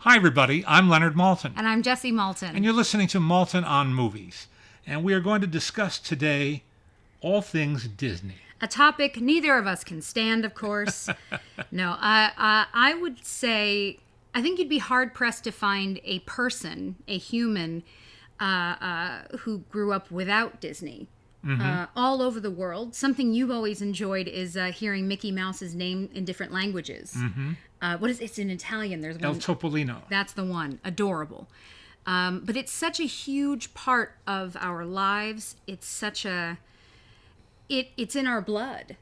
Hi, everybody. I'm Leonard Maltin. And I'm Jessie Maltin. And you're listening to Maltin on Movies. And we are going to discuss today all things Disney. A topic neither of us can stand, of course. No, I would say, I think you'd be hard-pressed to find a person, a human, who grew up without Disney. All over the world. Something you've always enjoyed is hearing Mickey Mouse's name in different languages. What is it's in Italian? There's one. El Topolino. That's the one. Adorable. But it's such a huge part of our lives. It's such a. It's in our blood.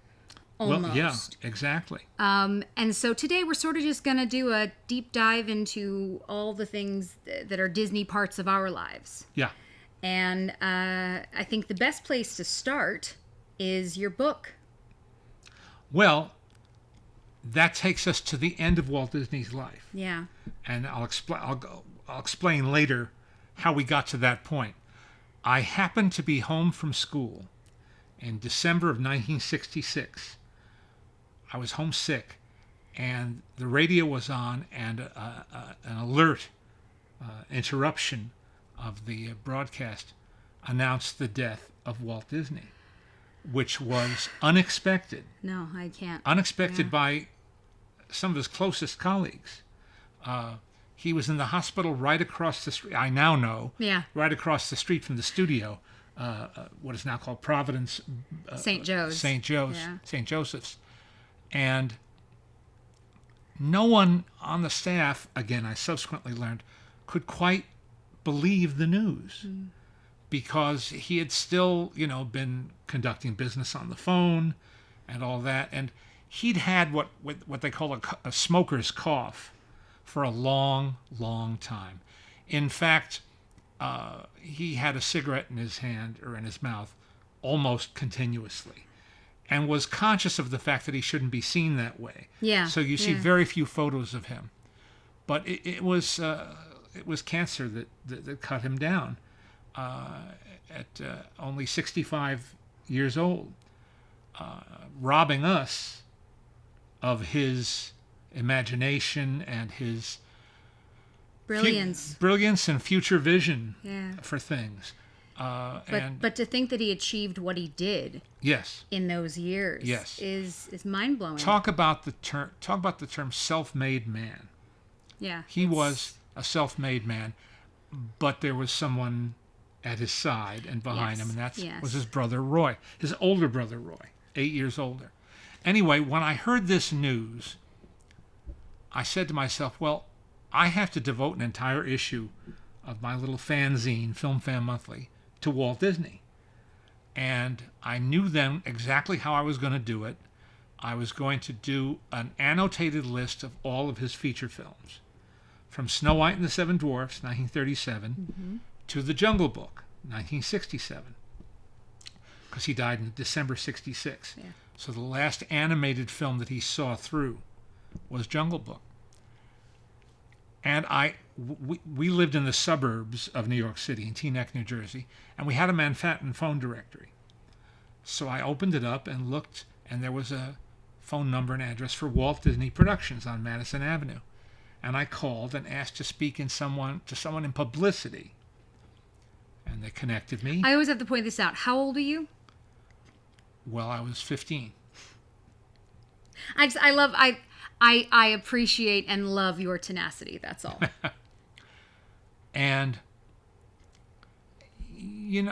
Almost. Well, yeah, exactly. And so today we're sort of just going to do a deep dive into all the things that are Disney parts of our lives. Yeah. And I think the best place to start is your book. Well, that takes us to the end of Walt Disney's life. Yeah. And I'll explain later how we got to that point. I happened to be home from school in December of 1966. I was homesick, and the radio was on, and an alert interruption of the broadcast announced the death of Walt Disney, which was unexpected. No, I can't. Unexpected by some of his closest colleagues. He was in the hospital right across the street. I now know. Yeah. Right across the street from the studio, what is now called Providence. St. Joe's. Yeah. St. Joseph's. And no one on the staff, again, I subsequently learned, could quite believe the news because he had still, been conducting business on the phone and all that. And he'd had what they call a smoker's cough for a long, long time. In fact, he had a cigarette in his hand or in his mouth almost continuously and was conscious of the fact that he shouldn't be seen that way. Yeah. So you see very few photos of him. But it was cancer that cut him down at only 65 years old, robbing us of his imagination and his brilliance and future vision Yeah. for things. But to think that he achieved what he did Yes. in those years Yes. is mind-blowing. Talk about the term self-made man. Yeah. He was a self-made man, but there was someone at his side and behind him, and that was his brother Roy, his older brother Roy, 8 years older. Anyway, when I heard this news, I said to myself, well, I have to devote an entire issue of my little fanzine, Film Fan Monthly, to Walt Disney. And I knew then exactly how I was going to do it. I was going to do an annotated list of all of his feature films, from Snow White and the Seven Dwarfs, 1937, to The Jungle Book, 1967, because he died in December 66. Yeah. So the last animated film that he saw through was Jungle Book. And we lived in the suburbs of New York City, in Teaneck, New Jersey, and we had a Manhattan phone directory. So I opened it up and looked, and there was a phone number and address for Walt Disney Productions on Madison Avenue. And I called and asked to speak to someone in publicity. And they connected me. I always have to point this out. How old are you? Well, I was 15. I appreciate and love your tenacity. That's all. And,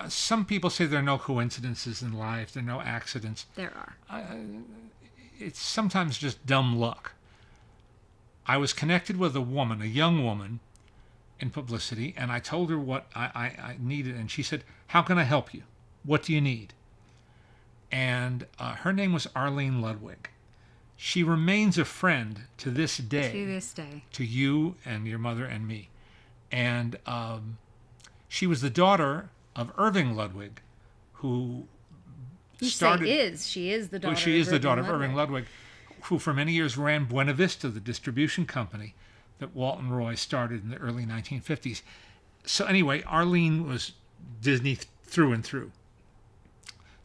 some people say there are no coincidences in life. There are no accidents. There are. It's sometimes just dumb luck. I was connected with a woman, a young woman, in publicity, and I told her what I needed, and she said, how can I help you? What do you need? And her name was Arlene Ludwig. She remains a friend to this day. To this day. To you and your mother and me. And she was the daughter of Irving Ludwig, who started... She is the daughter She is the daughter of Irving Ludwig, who for many years ran Buena Vista, the distribution company that Walt and Roy started in the early 1950s. So anyway, Arlene was Disney through and through.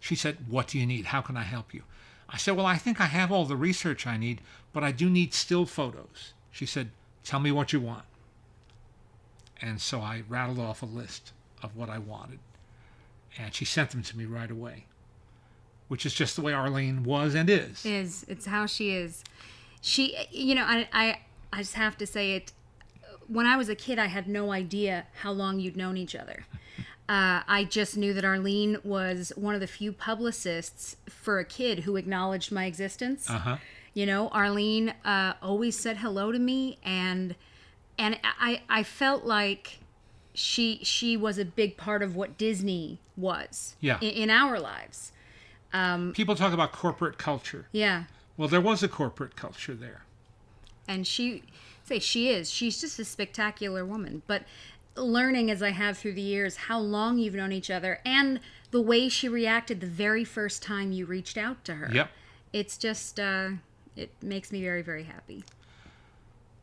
She said, what do you need? How can I help you? I said, well, I think I have all the research I need, but I do need still photos. She said, tell me what you want. And so I rattled off a list of what I wanted. And she sent them to me right away, which is just the way Arlene was and is. It's how she is. She, I just have to say it. When I was a kid, I had no idea how long you'd known each other. I just knew that Arlene was one of the few publicists for a kid who acknowledged my existence. Uh-huh. Arlene always said hello to me, and I felt like she was a big part of what Disney was in our lives. People talk about corporate culture. Yeah. Well, there was a corporate culture there. And she's just a spectacular woman. But learning as I have through the years how long you've known each other and the way she reacted the very first time you reached out to her. Yep. It's just, it makes me very, very happy.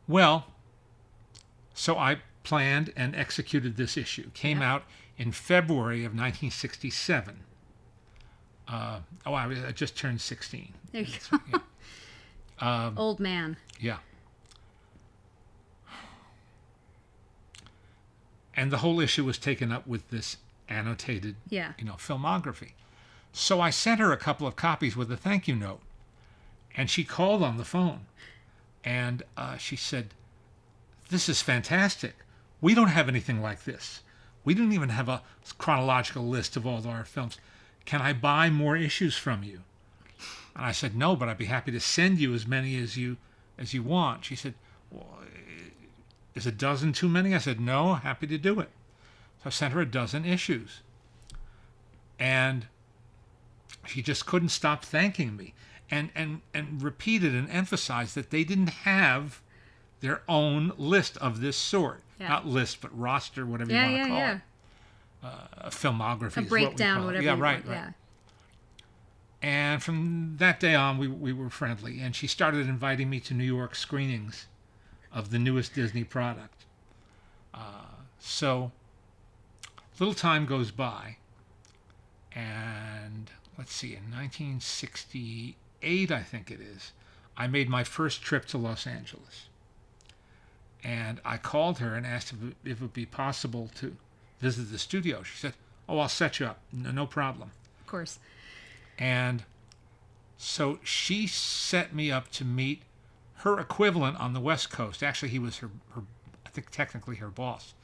Well, so I planned and executed this issue. Came out in February of 1967. I just turned 16. There you go. Yeah. Old man. Yeah. And the whole issue was taken up with this annotated, filmography. So I sent her a couple of copies with a thank you note. And she called on the phone. And she said, "This is fantastic. We don't have anything like this. We don't even have a chronological list of all our films. Can I buy more issues from you?" And I said, "No, but I'd be happy to send you as many as you want." She said, "Well, is a dozen too many?" I said, "No, happy to do it." So I sent her a dozen issues. And she just couldn't stop thanking me and repeated and emphasized that they didn't have their own list of this sort. Yeah. Not list, but roster, whatever you want to call it. A filmography. A breakdown, whatever you want. Right. Yeah. And from that day on, we were friendly. And she started inviting me to New York screenings of the newest Disney product. So little time goes by. And let's see, in 1968, I think it is, I made my first trip to Los Angeles. And I called her and asked if it would be possible to visit the studio. She said, "Oh, I'll set you up. No problem." Of course. And so she set me up to meet her equivalent on the West Coast. Actually, he was her I think technically her boss.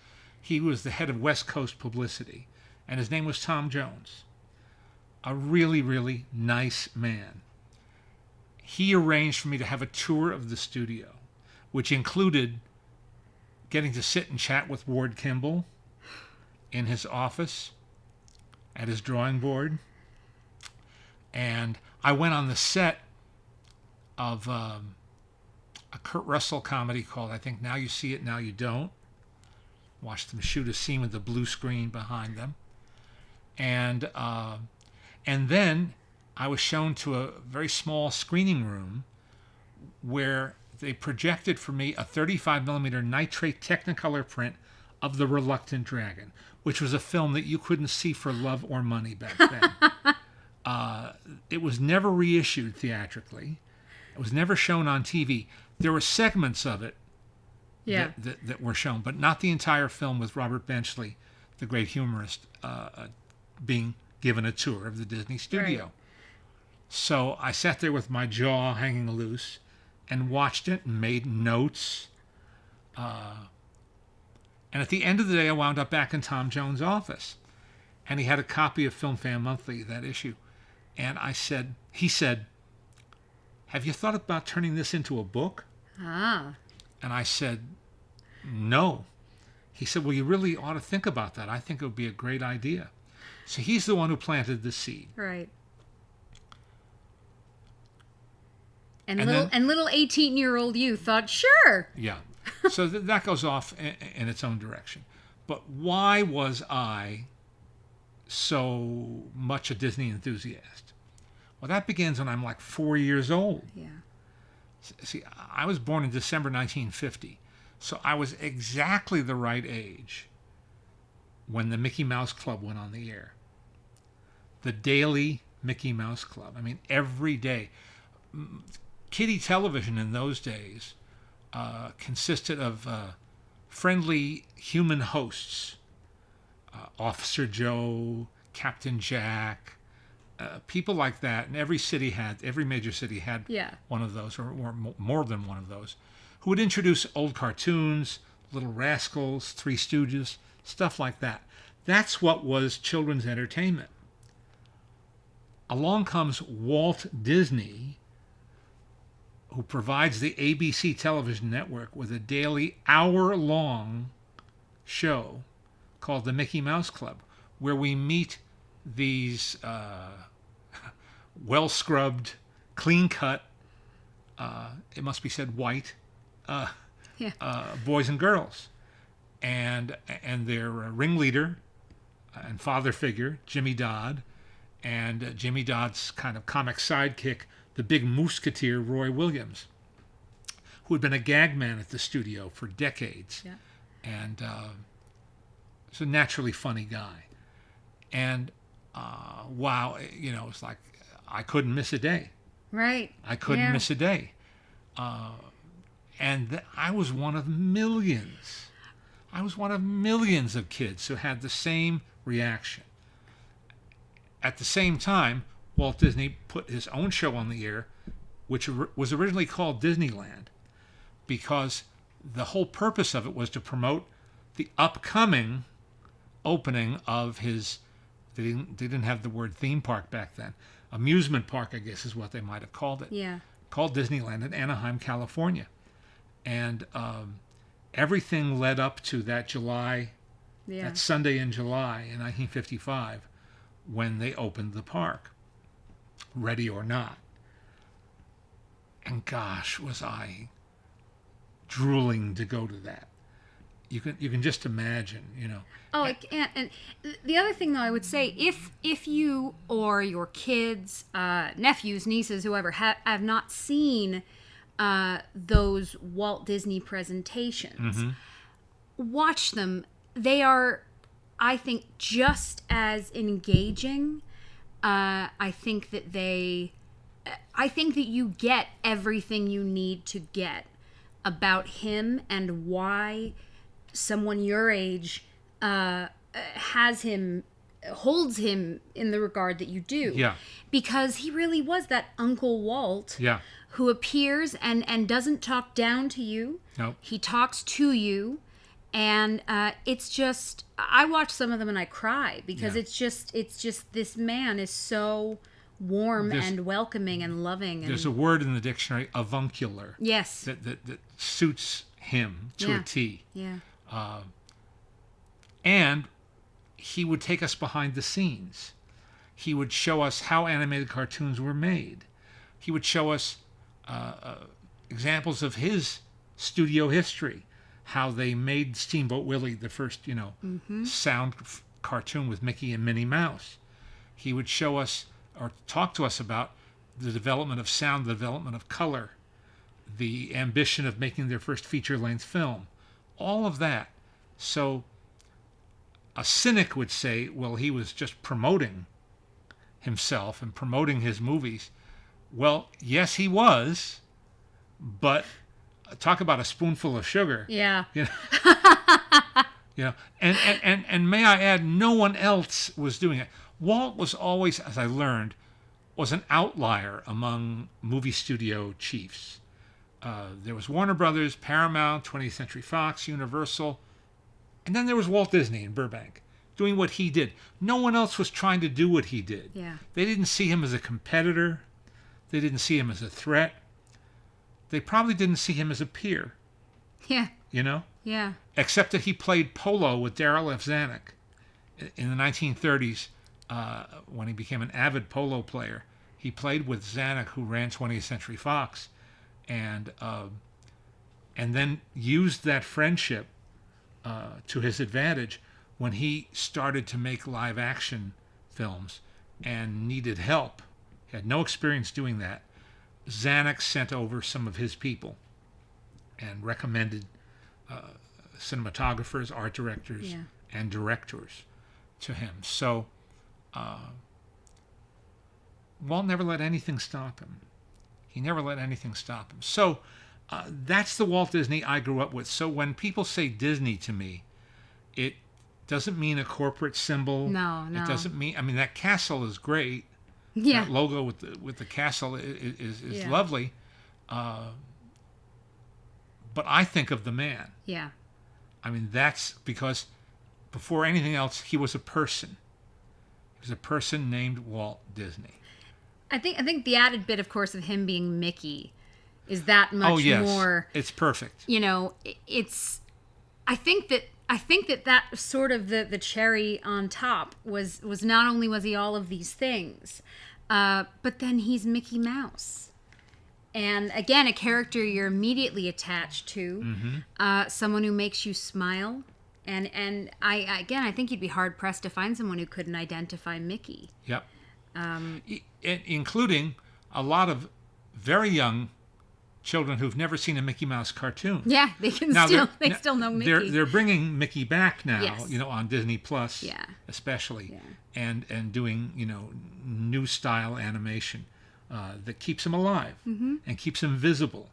He was the head of West Coast publicity, and his name was Tom Jones. A really, really nice man. He arranged for me to have a tour of the studio, which included getting to sit and chat with Ward Kimball in his office at his drawing board. And I went on the set of a Kurt Russell comedy called, I think, Now You See It, Now You Don't. Watched them shoot a scene with the blue screen behind them. And then I was shown to a very small screening room where they projected for me a 35mm nitrate Technicolor print of The Reluctant Dragon, which was a film that you couldn't see for love or money back then. It was never reissued theatrically. It was never shown on TV. There were segments of it that were shown, but not the entire film, with Robert Benchley, the great humorist, being given a tour of the Disney studio. Right. So I sat there with my jaw hanging loose and watched it and made notes. And at the end of the day, I wound up back in Tom Jones' office. And he had a copy of Film Fan Monthly, that issue. And he said, "Have you thought about turning this into a book?" Ah. And I said, "No." He said, "Well, you really ought to think about that. I think it would be a great idea." So he's the one who planted the seed. Right. And little 18-year-old you thought, sure. Yeah. So that goes off in its own direction. But why was I so much a Disney enthusiast? Well, that begins when I'm like 4 years old. Yeah. See, I was born in December 1950, so I was exactly the right age when the Mickey Mouse Club went on the air. The daily Mickey Mouse Club. I mean, every day. Kiddie television in those days consisted of friendly human hosts. Officer Joe, Captain Jack, people like that. And every major city had one of those, or more than one of those, who would introduce old cartoons, Little Rascals, Three Stooges, stuff like that. That's what was children's entertainment. Along comes Walt Disney, who provides the ABC television network with a daily hour-long show called the Mickey Mouse Club, where we meet these well-scrubbed, clean-cut, it must be said white, boys and girls. And their ringleader and father figure, Jimmy Dodd, and Jimmy Dodd's kind of comic sidekick, the big Mouseketeer, Roy Williams, who had been a gag man at the studio for decades. Yeah. And was a naturally funny guy. And wow, it's like I couldn't miss a day. Right. I couldn't miss a day. And I was one of millions. I was one of millions of kids who had the same reaction. At the same time, Walt Disney put his own show on the air, which was originally called Disneyland, because the whole purpose of it was to promote the upcoming opening of his, they didn't have the word theme park back then, amusement park, I guess is what they might have called it. Yeah. Called Disneyland in Anaheim, California. And everything led up to that that Sunday in July in 1955, when they opened the park, ready or not. And gosh, was I drooling to go to that. You can just imagine, Oh, and the other thing, though, I would say, if you or your kids, nephews, nieces, whoever, have not seen those Walt Disney presentations, watch them. They are, I think, just as engaging. I think that you get everything you need to get about him and why someone your age holds him in the regard that you do. Yeah. Because he really was that Uncle Walt. Yeah. Who appears and doesn't talk down to you. Nope. He talks to you. And it's just, I watch some of them and I cry because it's just this man is so warm and welcoming and loving. There's a word in the dictionary, avuncular. Yes. That suits him to a T. Yeah. And he would take us behind the scenes. He would show us how animated cartoons were made. He would show us examples of his studio history, how they made Steamboat Willie, the first, sound cartoon with Mickey and Minnie Mouse. He would show us or talk to us about the development of sound, the development of color, the ambition of making their first feature-length film, all of that. So a cynic would say, well, he was just promoting himself and promoting his movies. Well, yes, he was, but talk about a spoonful of sugar. Yeah. And may I add, no one else was doing it. Walt was always, as I learned, was an outlier among movie studio chiefs. There was Warner Brothers, Paramount, 20th Century Fox, Universal, and then there was Walt Disney in Burbank doing what he did. No one else was trying to do what he did. Yeah. They didn't see him as a competitor. They didn't see him as a threat. They probably didn't see him as a peer. Yeah. Yeah. Except that he played polo with Darryl F. Zanuck in the 1930s when he became an avid polo player. He played with Zanuck, who ran 20th Century Fox, and then used that friendship to his advantage when he started to make live-action films and needed help. He had no experience doing that. Zanuck sent over some of his people and recommended cinematographers, art directors, and directors to him. So Walt never let anything stop him. He never let anything stop him. So that's the Walt Disney I grew up with. So when people say Disney to me, it doesn't mean a corporate symbol. No. It doesn't mean. I mean, that castle is great. Yeah. That logo with the castle is lovely. But I think of the man. Yeah. I mean, that's because before anything else, he was a person. He was a person named Walt Disney. I think the added bit, of course, of him being Mickey is that much more. It's perfect. You know, it's. I think that sort of the cherry on top was not only was he all of these things, but then he's Mickey Mouse. And again, a character you're immediately attached to, someone who makes you smile. And I think you'd be hard pressed to find someone who couldn't identify Mickey. Yep. Including a lot of very young children who've never seen a Mickey Mouse cartoon. Yeah, they still know Mickey. They're bringing Mickey back now, yes. On Disney Plus, especially, and doing new style animation that keeps him alive and keeps him visible.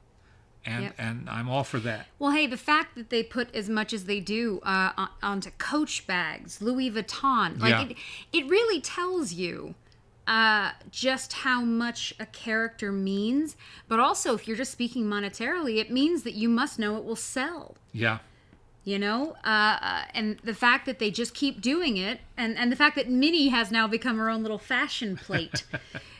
And I'm all for that. Well, hey, the fact that they put as much as they do onto Coach bags, Louis Vuitton, it really tells you just how much a character means. But also, if you're just speaking monetarily, it means that you must know it will sell. Yeah. And the fact that they just keep doing it, and the fact that Minnie has now become her own little fashion plate,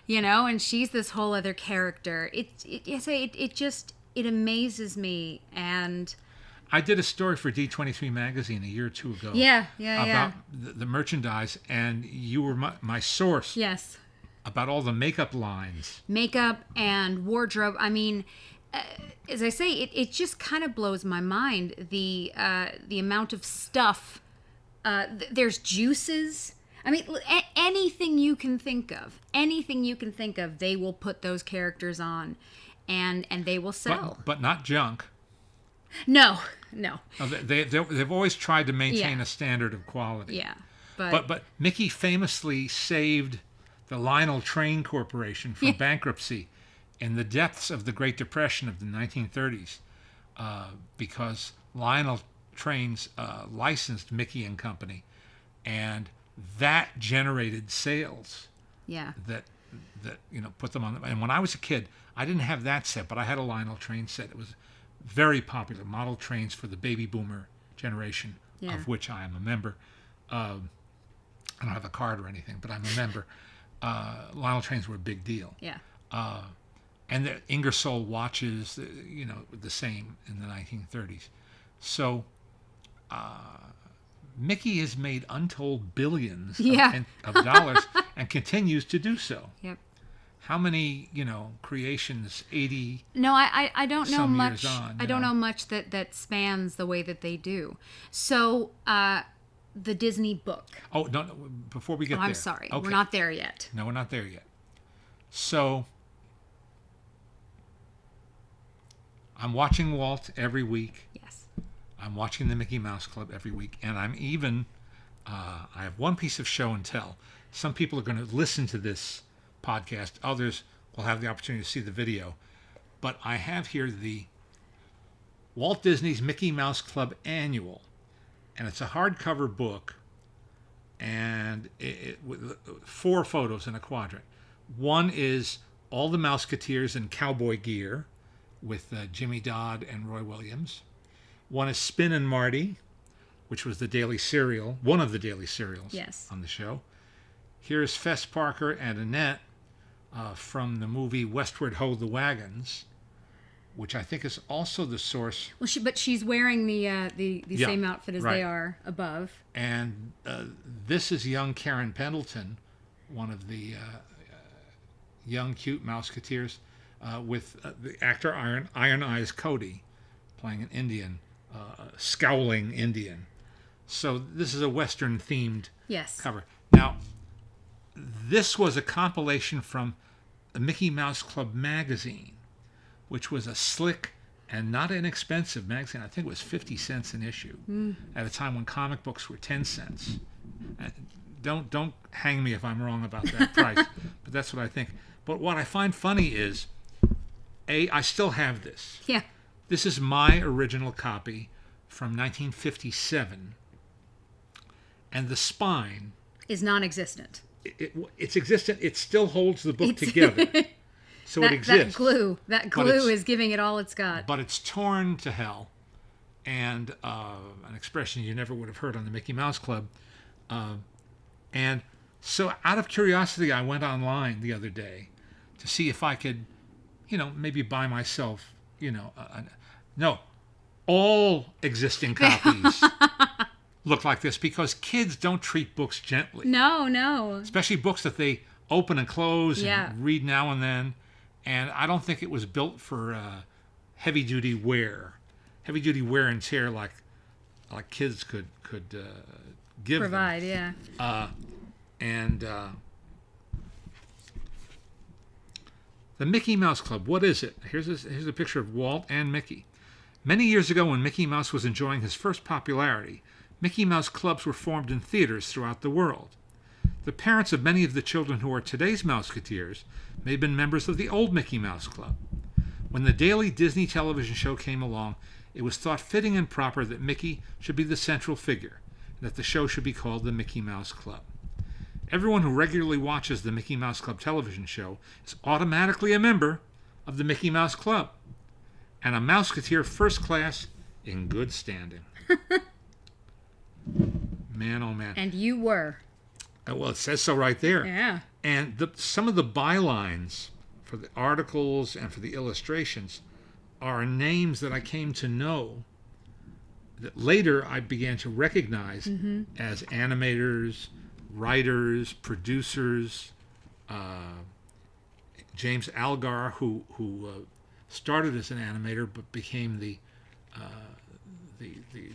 and she's this whole other character. It amazes me. And I did a story for D23 magazine a year or two ago. About the merchandise, and you were my source. Yes. About all the makeup lines. Makeup and wardrobe. I mean, as I say, it just kind of blows my mind, the amount of stuff. There's juices. I mean, anything you can think of, they will put those characters on. And they will sell. But not junk. No. They've always tried to maintain a standard of quality. Yeah. But Mickey famously saved the Lionel Train Corporation from bankruptcy in the depths of the Great Depression of the 1930s because Lionel Trains licensed Mickey and Company, and that generated sales. Yeah. That put them on. And when I was a kid, I didn't have that set, but I had a Lionel Train set. It was very popular. Model trains for the baby boomer generation, of which I am a member. I don't have a card or anything, but I'm a member. Lionel Trains were a big deal. Yeah. And the Ingersoll watches, the same in the 1930s. So Mickey has made untold billions of dollars and continues to do so. Yep. How many, creations? 80. No, I don't know much. On, I don't know much that spans the way that they do. So, the Disney book. Oh no! Before we get there, I'm sorry. Okay. We're not there yet. No, we're not there yet. So, I'm watching Walt every week. Yes. I'm watching the Mickey Mouse Club every week, and I'm even. I have one piece of show and tell. Some people are going to listen to this podcast. Others will have the opportunity to see the video. But I have here the Walt Disney's Mickey Mouse Club Annual. And it's a hardcover book. And with 4 photos in a quadrant. One is all the Mouseketeers in cowboy gear with Jimmy Dodd and Roy Williams. One is Spin and Marty, which was the daily serial, one of the daily serials on the show. Here's Fess Parker and Annette from the movie Westward Ho the Wagons, which I think is also the source. Well, she's wearing the same outfit as they are above. And this is young Karen Pendleton, one of the young cute Mouseketeers, with the actor Iron Eyes Cody playing an Indian, scowling Indian. So this is a Western themed cover. Now, this was a compilation from the Mickey Mouse Club magazine, which was a slick and not inexpensive magazine. I think it was 50 cents an issue at a time when comic books were 10 cents. Don't hang me if I'm wrong about that price, but that's what I think. But what I find funny is, I still have this. Yeah. This is my original copy from 1957, and the spine is non-existent. It's existent. It still holds the book together, so it exists. That glue is giving it all it's got. But it's torn to hell, and an expression you never would have heard on the Mickey Mouse Club. And so, out of curiosity, I went online the other day to see if I could, maybe buy myself, no, all existing copies look like this, because kids don't treat books gently. No. Especially books that they open and close and read now and then. And I don't think it was built for heavy-duty wear and tear like kids could give provide them. Yeah. The Mickey Mouse Club, what is it? Here's a picture of Walt and Mickey. Many years ago, when Mickey Mouse was enjoying his first popularity, Mickey Mouse clubs were formed in theaters throughout the world. The parents of many of the children who are today's Mouseketeers may have been members of the old Mickey Mouse Club. When the daily Disney television show came along, it was thought fitting and proper that Mickey should be the central figure, and that the show should be called the Mickey Mouse Club. Everyone who regularly watches the Mickey Mouse Club television show is automatically a member of the Mickey Mouse Club, and a Mouseketeer first class in good standing. Man, oh man. And you were. Well, it says so right there. Yeah. And some of the bylines for the articles and for the illustrations are names that I came to know that later I began to recognize as animators, writers, producers. James Algar, who started as an animator but became the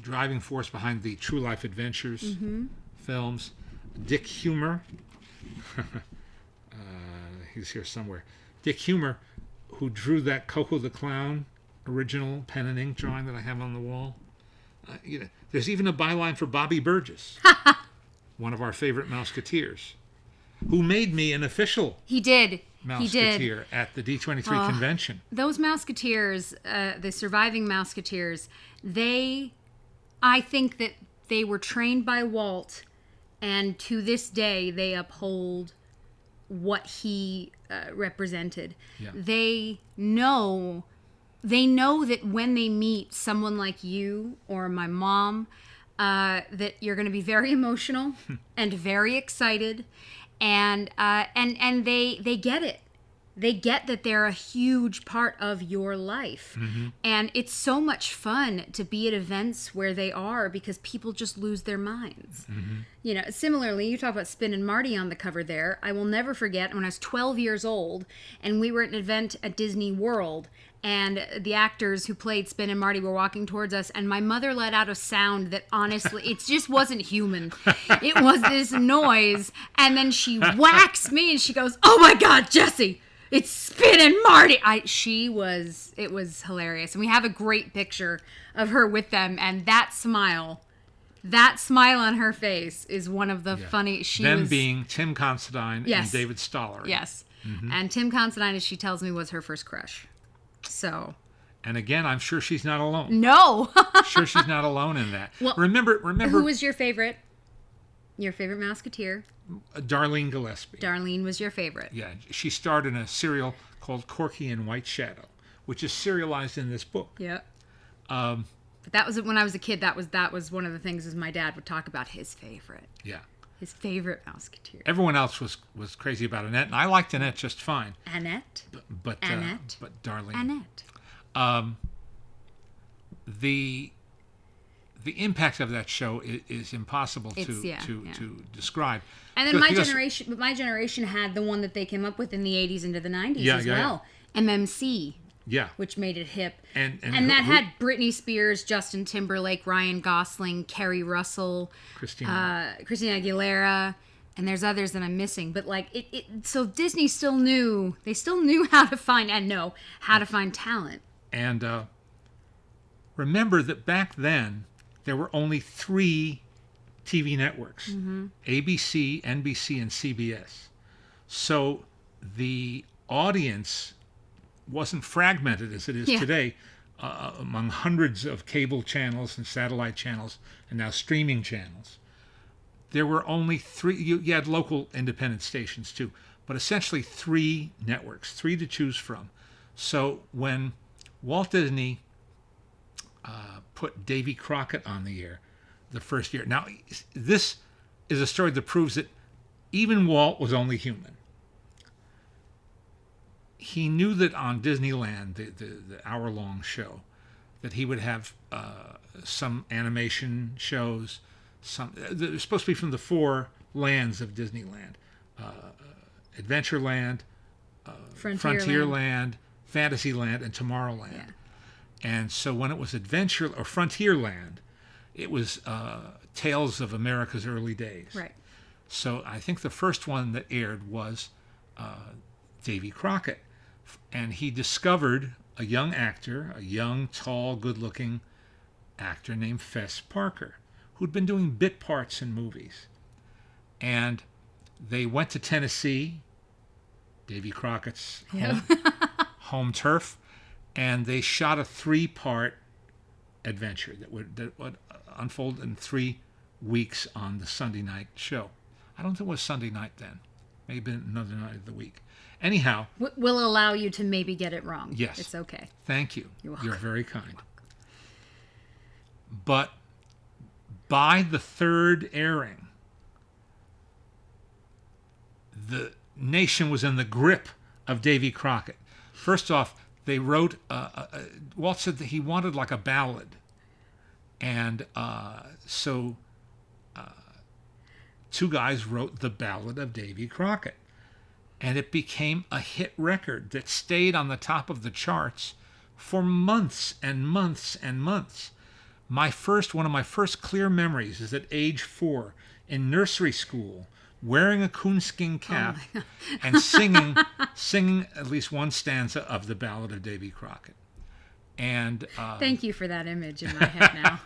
driving force behind the True Life Adventures films. Dick Humer, he's here somewhere. Dick Humer, who drew that Coco the Clown original pen and ink drawing that I have on the wall. There's even a byline for Bobby Burgess, one of our favorite Mouseketeers, who made me an official. He did. Mouseketeer at the D23 convention. Those Mouseketeers, the Surviving Mouseketeers, I think that they were trained by Walt, and to this day they uphold what he represented. Yeah. They know that when they meet someone like you or my mom, that you're going to be very emotional and very excited, and they get it. They get that they're a huge part of your life. And it's so much fun to be at events where they are, because people just lose their minds. Similarly, you talk about Spin and Marty on the cover there. I will never forget when I was 12 years old and we were at an event at Disney World, and the actors who played Spin and Marty were walking towards us, and my mother let out a sound that honestly, it just wasn't human. It was this noise, and then she whacks me and she goes, "Oh my God, Jessie! It's Spin and Marty!" It was hilarious. And we have a great picture of her with them, and that smile on her face is one of the funny. Being Tim Considine and David Stollery. Yes. And Tim Considine, as she tells me, was her first crush. So. And again, I'm sure she's not alone. No. Sure she's not alone in that. Well, remember. Who was your favorite? Your favorite Mouseketeer? Darlene Gillespie. Darlene was your favorite. Yeah, she starred in a serial called Corky and White Shadow, which is serialized in this book. Yeah. But that was when I was a kid. That was one of the things is my dad would talk about his favorite. Yeah. His favorite Mouseketeer. Everyone else was crazy about Annette, and I liked Annette just fine. Annette. But Darlene. Annette. The impact of that show is impossible to describe. And then my generation had the one that they came up with in the 80s into the 90s as well. Yeah. MMC. Yeah. Which made it hip. And that had Britney Spears, Justin Timberlake, Ryan Gosling, Kerry Russell, Christina Aguilera, and there's others that I'm missing. But so Disney still knew how to find talent. And remember that back then there were only 3 TV networks: ABC, NBC, and CBS. So the audience wasn't fragmented as it is today among hundreds of cable channels and satellite channels and now streaming channels, there were only three. You had local independent stations too, but essentially three networks, three to choose from. So when Walt Disney put Davy Crockett on the air the first year, now this is a story that proves that even Walt was only human. He knew that on Disneyland, the hour-long show, that he would have some animation shows. They're supposed to be from the four lands of Disneyland: Adventureland, Frontierland, Fantasyland, and Tomorrowland. Yeah. And so when it was Adventure or Frontierland, it was Tales of America's Early Days. Right. So I think the first one that aired was Davy Crockett. And he discovered a young actor, a young, tall, good-looking actor named Fess Parker, who'd been doing bit parts in movies. And they went to Tennessee, Davy Crockett's home turf, and they shot a 3-part adventure that would unfold in 3 weeks on the Sunday night show. I don't think it was Sunday night then. Maybe another night of the week. Anyhow. We'll allow you to maybe get it wrong. Yes. It's okay. Thank you. You're welcome. You're very kind. But by the third airing, the nation was in the grip of Davy Crockett. First off, they wrote, Walt said that he wanted like a ballad. And so two guys wrote the Ballad of Davy Crockett. And it became a hit record that stayed on the top of the charts for months and months and months. One of my first clear memories is at age 4 in nursery school, wearing a coonskin cap and singing at least one stanza of the Ballad of Davy Crockett. And thank you for that image in my head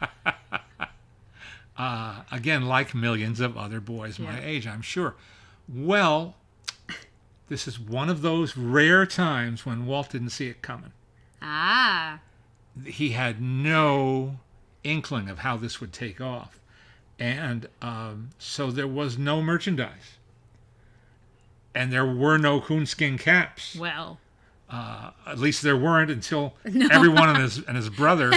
now. Again, like millions of other boys my age, I'm sure. Well, this is one of those rare times when Walt didn't see it coming. Ah. He had no inkling of how this would take off. And so there was no merchandise. And there were no coonskin caps. Well. At least there weren't until everyone and his brother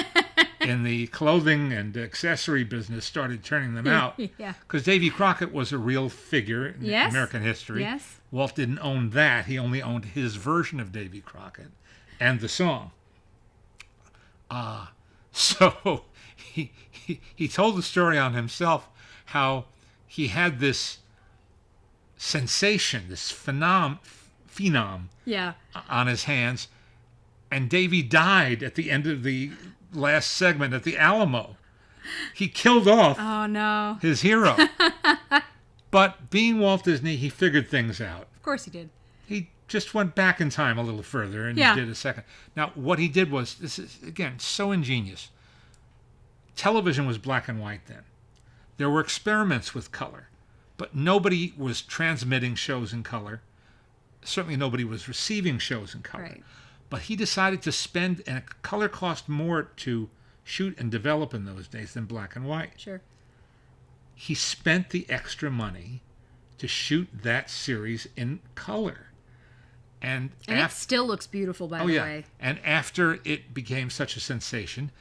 in the clothing and accessory business started turning them out. Yeah. Because Davy Crockett was a real figure in American history. Yes. Walt didn't own that. He only owned his version of Davy Crockett and the song. So he told the story on himself how he had this sensation, this phenom on his hands, and Davy died at the end of the last segment at the Alamo. He killed off his hero. But being Walt Disney, he figured things out. Of course he did. He just went back in time a little further and did a second. Now, what he did was, this is, again, so ingenious. Television was black and white then. There were experiments with color, but nobody was transmitting shows in color. Certainly nobody was receiving shows in color. Right. But he decided to spend, and color cost more to shoot and develop in those days than black and white. Sure. He spent the extra money to shoot that series in color. And it still looks beautiful, by the way. And after it became such a sensation,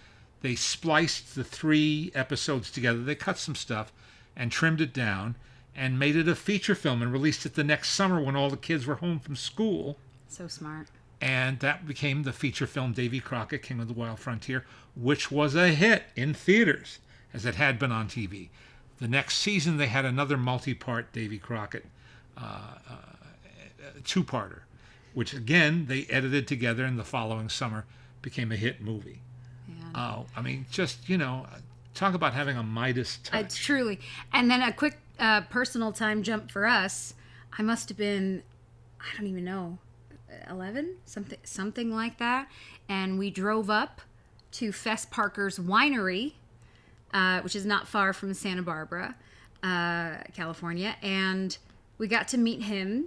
they spliced the 3 episodes together. They cut some stuff and trimmed it down and made it a feature film and released it the next summer when all the kids were home from school. So smart. And that became the feature film Davy Crockett, King of the Wild Frontier, which was a hit in theaters, as it had been on TV. The next season, they had another multi-part Davy Crockett 2-parter, which, again, they edited together, and the following summer became a hit movie. I mean, just, talk about having a Midas touch. Truly. And then a quick personal time jump for us. I must have been, I don't even know, 11? Something like that. And we drove up to Fess Parker's winery, which is not far from Santa Barbara, California. And we got to meet him.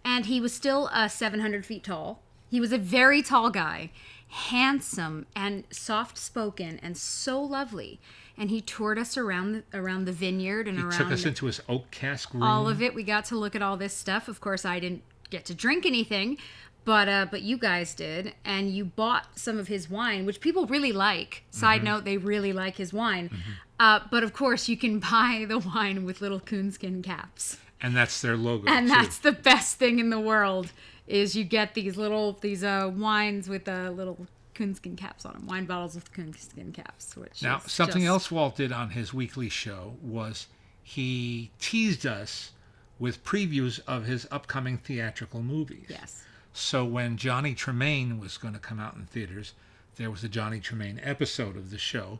And he was still 700 feet tall. He was a very tall guy. handsome and soft-spoken and so lovely. And he toured us around the vineyard and he took us into his oak cask room. All of it. We got to look at all this stuff. Of course, I didn't get to drink anything, but you guys did, and you bought some of his wine, which people really like. Side note, they really like his wine. But of course, you can buy the wine with little coonskin caps. And that's their logo. And too. That's the best thing in the world, is you get these wines with little coonskin caps on them. Wine bottles with coonskin caps. Now, something else Walt did on his weekly show was he teased us with previews of his upcoming theatrical movies. Yes. So when Johnny Tremaine was going to come out in theaters, there was a Johnny Tremaine episode of the show,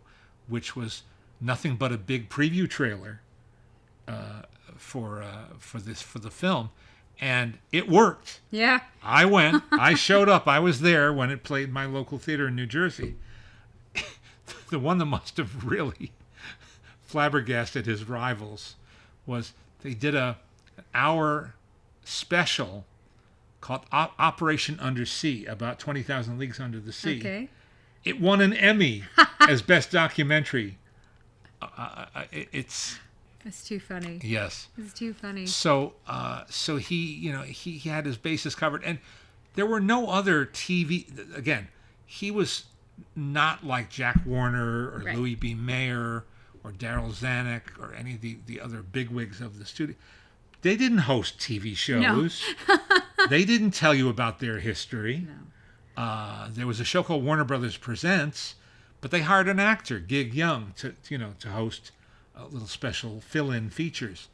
which was nothing but a big preview trailer for the film, and it worked. Yeah. I went. I showed up. I was there when it played my local theater in New Jersey. The one that must have really flabbergasted his rivals was they did an hour special called Operation Undersea, about 20,000 Leagues Under the Sea. Okay. It won an Emmy as Best Documentary. It's too funny. Yes. It's too funny. So he had his bases covered, and there were no other TV. Again, he was not like Jack Warner or Louis B. Mayer or Daryl Zanuck or any of the other bigwigs of the studio. They didn't host TV shows. No. They didn't tell you about their history. No. There was a show called Warner Brothers Presents, but they hired an actor, Gig Young, to host little special fill-in features.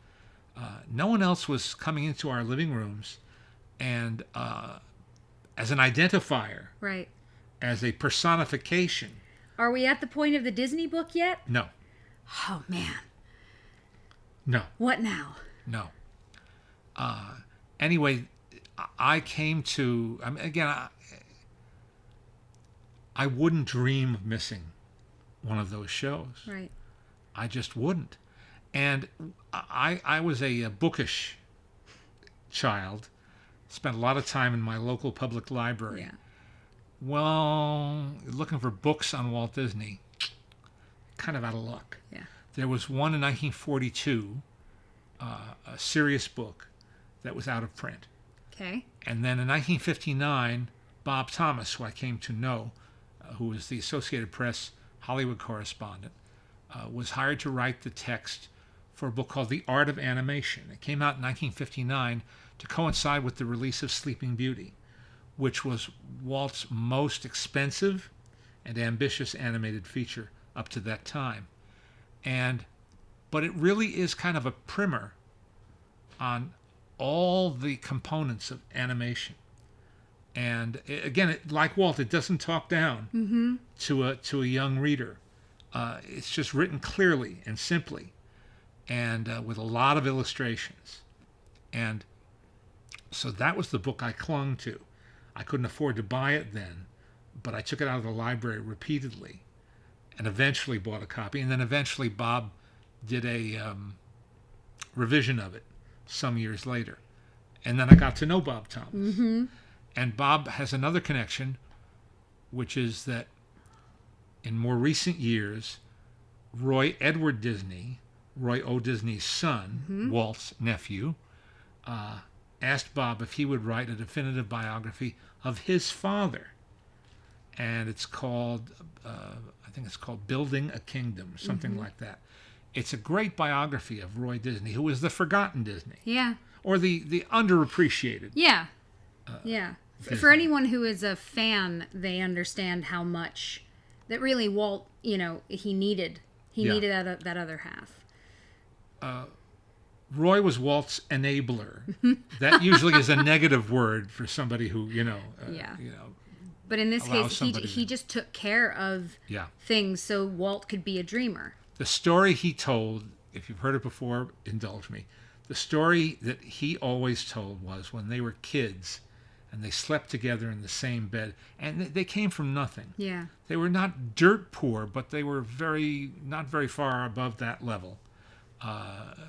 No one else was coming into our living rooms and as an identifier, right, as a personification. Are we at the point of the Disney book yet? No. Oh, man. No. What now? No. Anyway, I came to, I wouldn't dream of missing one of those shows. Right. I just wouldn't. And I was a bookish child, spent a lot of time in my local public library. Yeah. Well, looking for books on Walt Disney, kind of out of luck. Yeah. There was one in 1942, a serious book that was out of print. Okay. And then in 1959, Bob Thomas, who I came to know, who was the Associated Press Hollywood correspondent, was hired to write the text for a book called The Art of Animation. It came out in 1959 to coincide with the release of Sleeping Beauty, which was Walt's most expensive and ambitious animated feature up to that time. But it really is kind of a primer on all the components of animation. And again, like Walt, it doesn't talk down to a young reader. It's just written clearly and simply, and with a lot of illustrations. And so that was the book I clung to. I couldn't afford to buy it then, but I took it out of the library repeatedly and eventually bought a copy. And then eventually Bob did a revision of it some years later. And then I got to know Bob Thomas. Mm-hmm. And Bob has another connection, which is that in more recent years, Roy Edward Disney, Roy O. Disney's son, Walt's nephew, asked Bob if he would write a definitive biography of his father. And it's called, I think it's called Building a Kingdom, something like that. It's a great biography of Roy Disney, who was the forgotten Disney. Yeah. Or the underappreciated. Yeah. Yeah. For anyone who is a fan, they understand how much that really Walt, he needed that other half. Roy was Walt's enabler. That usually is a negative word for somebody who, But in this case, he just took care of things so Walt could be a dreamer. The story he told, if you've heard it before, indulge me. The story that he always told was when they were kids and they slept together in the same bed, and they came from nothing. Yeah. They were not dirt poor, but they were not very far above that level.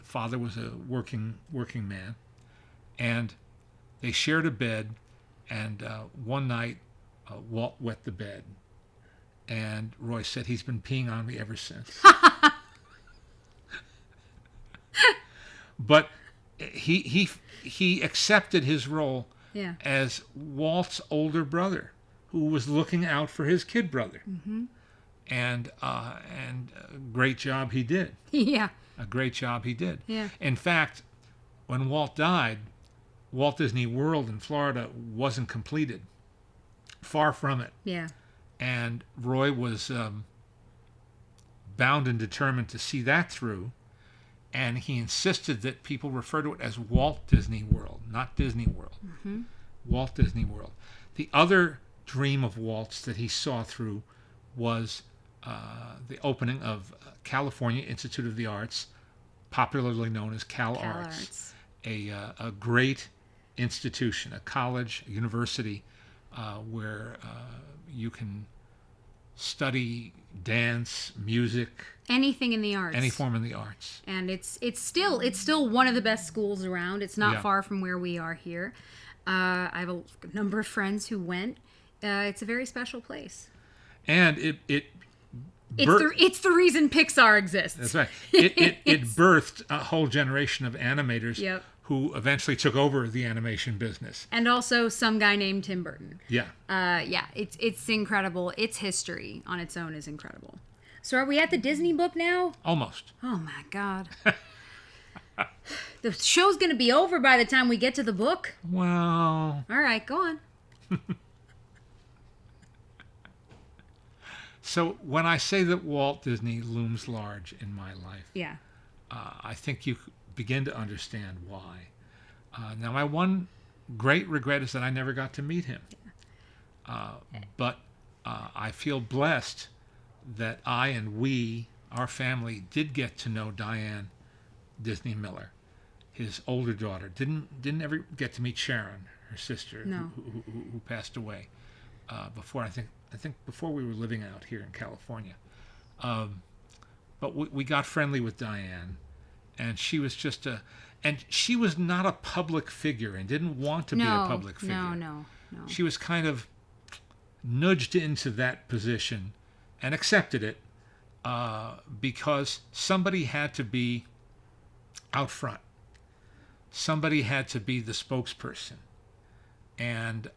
Father was a working man, and they shared a bed, and one night Walt wet the bed. And Roy said, he's been peeing on me ever since. But he accepted his role as Walt's older brother, who was looking out for his kid brother. Mm-hmm. And a great job he did. Yeah. A great job he did. Yeah. In fact, when Walt died, Walt Disney World in Florida wasn't completed. Far from it. Yeah. And Roy was bound and determined to see that through. And he insisted that people refer to it as Walt Disney World, not Disney World. Mm-hmm. Walt Disney World. The other dream of Walt's that he saw through was the opening of California Institute of the Arts, popularly known as Cal Arts. A great institution, a college, a university, where you can study dance, music, anything in the arts, any form in the arts. And it's still one of the best schools around. It's not far from where we are here. I have a number of friends who went. It's a very special place. And it's the reason Pixar exists. That's right. It birthed a whole generation of animators. Yep. Who eventually took over the animation business. And also some guy named Tim Burton. Yeah. It's incredible. Its history on its own is incredible. So are we at the Disney book now? Almost. Oh my God. The show's going to be over by the time we get to the book. Well. All right, go on. So when I say that Walt Disney looms large in my life, I think you begin to understand why. Now, my one great regret is that I never got to meet him. But I feel blessed that I and our family, did get to know Diane Disney Miller, his older daughter. Didn't ever get to meet Sharon, her sister, no. who passed away before I think before we were living out here in California. But we got friendly with Diane. And she was she was not a public figure and didn't want to be a public figure. No. She was kind of nudged into that position and accepted it because somebody had to be out front. Somebody had to be the spokesperson. And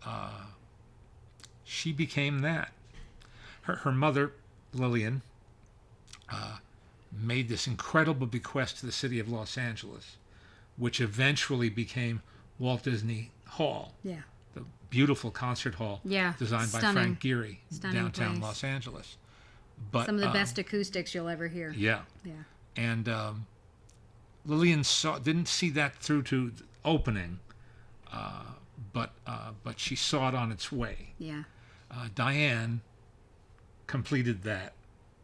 she became that. Her mother, Lillian, made this incredible bequest to the city of Los Angeles, which eventually became Walt Disney Hall. Yeah. The beautiful concert hall designed by Frank Gehry, downtown place. Los Angeles. But some of the best acoustics you'll ever hear. Yeah. And Lillian didn't see that through to the opening, but she saw it on its way. Yeah. Diane completed that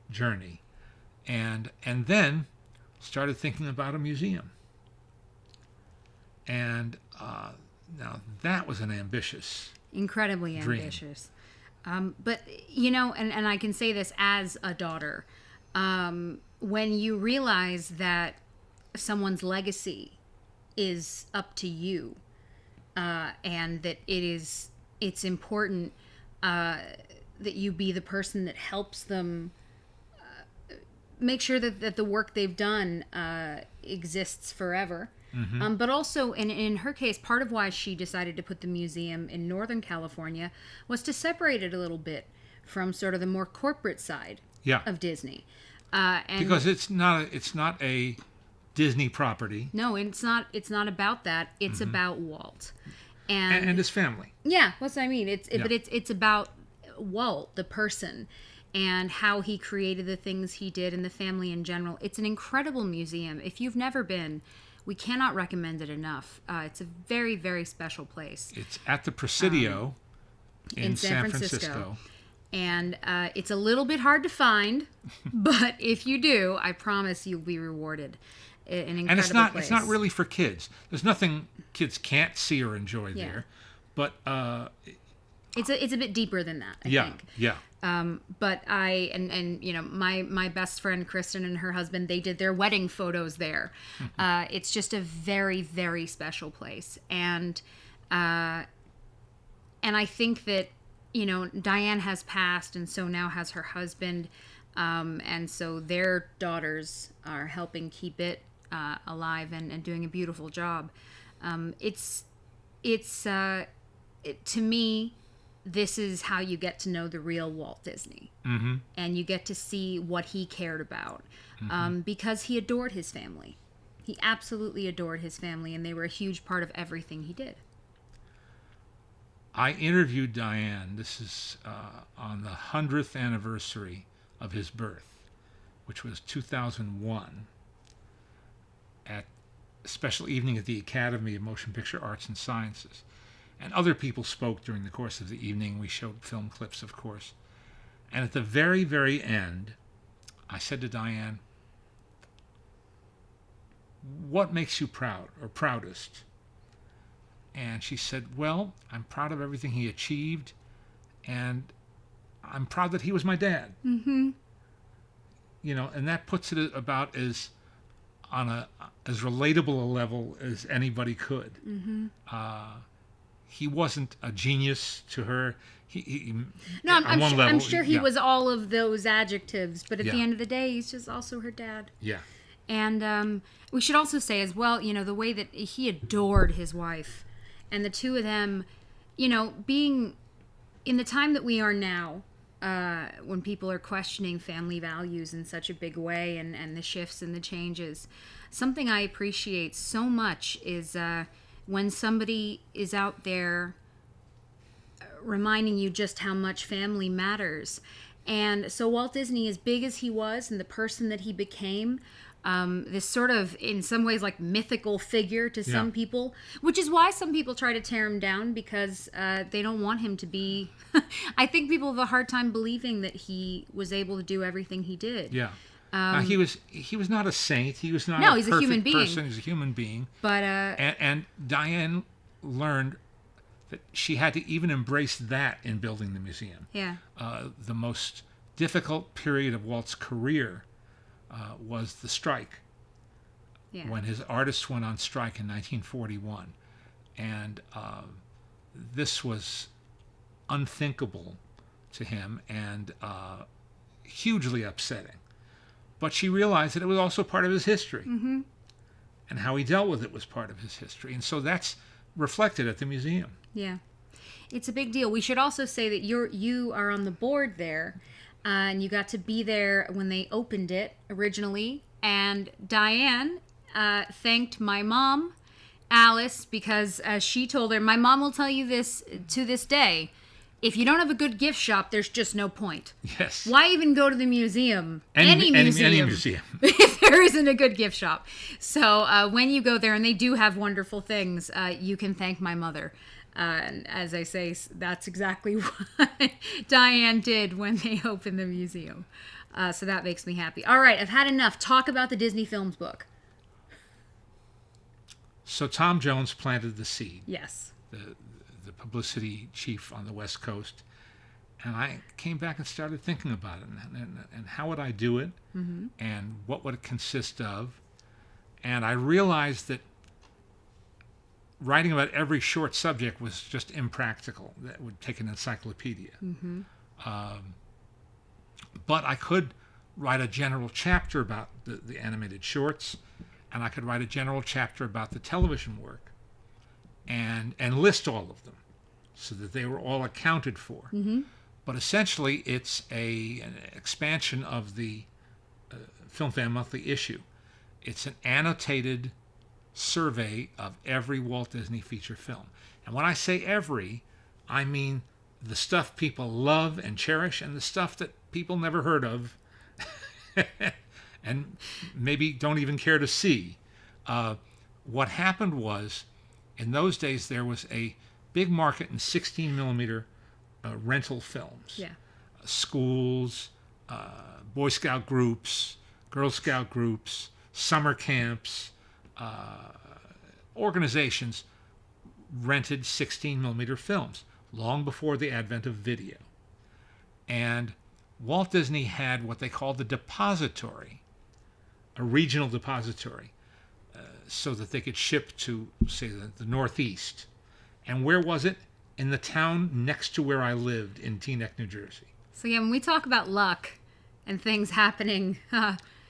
journey. And then started thinking about a museum. And now that was an incredibly dream. Ambitious. But, and I can say this as a daughter, when you realize that someone's legacy is up to you, and that it's important that you be the person that helps them make sure that the work they've done exists forever. Mm-hmm. But also, in her case, part of why she decided to put the museum in Northern California was to separate it a little bit from sort of the more corporate side of Disney. Because it's not a Disney property. No, it's not about that. It's about Walt and his family. Yeah, what's I mean? But it's about Walt, the person, and how he created the things he did and the family in general. It's an incredible museum. If you've never been, we cannot recommend it enough. It's a very, very special place. It's at the Presidio in San Francisco. And it's a little bit hard to find, but if you do, I promise you'll be rewarded. An incredible place. It's not really for kids. There's nothing kids can't see or enjoy there. But it's a bit deeper than that, I think. Yeah. But my best friend Kristen and her husband, they did their wedding photos there. It's just a very, very special place, and I think that Diane has passed, and so now has her husband, and so their daughters are helping keep it alive and doing a beautiful job. To me, this is how you get to know the real Walt Disney. Mm-hmm. And you get to see what he cared about, because he adored his family. He absolutely adored his family, and they were a huge part of everything he did. I interviewed Diane. This is on the 100th anniversary of his birth, which was 2001, at a special evening at the Academy of Motion Picture Arts and Sciences. And other people spoke during the course of the evening. We showed film clips, of course. And at the very, very end, I said to Diane, "What makes you proud or proudest?" And she said, "Well, I'm proud of everything he achieved, and I'm proud that he was my dad." Mm-hmm. And that puts it about as relatable a level as anybody could. Mm-hmm. He wasn't a genius to her. I'm sure he was all of those adjectives, but at the Yeah. end of the day, he's just also her dad. Yeah. And we should also say as well, the way that he adored his wife, and the two of them, being in the time that we are now, when people are questioning family values in such a big way, and the shifts and the changes, something I appreciate so much is when somebody is out there reminding you just how much family matters. And so Walt Disney, as big as he was and the person that he became, this sort of, in some ways, like mythical figure to some people, which is why some people try to tear him down, because they don't want him to be... I think people have a hard time believing that he was able to do everything he did. Yeah. Now, he was not a saint. He was not he's a a human perfect being. person. He's a human being. But and Diane learned that she had to even embrace that in building the museum. Yeah. The most difficult period of Walt's career was the strike, when his artists went on strike in 1941. And this was unthinkable to him and hugely upsetting. But she realized that it was also part of his history. Mm-hmm. And how he dealt with it was part of his history. And so that's reflected at the museum. Yeah. It's a big deal. We should also say that you are on the board there, and you got to be there when they opened it originally. And Diane thanked my mom, Alice, because as she told her, my mom will tell you this to this day, if you don't have a good gift shop, there's just no point. Yes. Why even go to the museum? Any museum. If there isn't a good gift shop. So when you go there, and they do have wonderful things, you can thank my mother. And as I say, that's exactly what Diane did when they opened the museum. So that makes me happy. All right, I've had enough. Talk about the Disney Films book. So Tom Jones planted the seed. Yes. The publicity chief on the West Coast. And I came back and started thinking about it. And how would I do it? Mm-hmm. And what would it consist of? And I realized that writing about every short subject was just impractical. That would take an encyclopedia. Mm-hmm. But I could write a general chapter about the animated shorts, and I could write a general chapter about the television work, and list all of them so that they were all accounted for. Mm-hmm. But essentially, it's an expansion of the Film Fan Monthly issue. It's an annotated survey of every Walt Disney feature film. And when I say every, I mean the stuff people love and cherish and the stuff that people never heard of and maybe don't even care to see. What happened was, in those days, there was a big market in 16 millimeter rental films. Yeah. Schools, Boy Scout groups, Girl Scout groups, summer camps, organizations rented 16 millimeter films long before the advent of video. And Walt Disney had what they called the depository, a regional depository, so that they could ship to, say, the Northeast. And where was it? in the town next to where I lived in Teaneck, New Jersey. So yeah, when we talk about luck and things happening,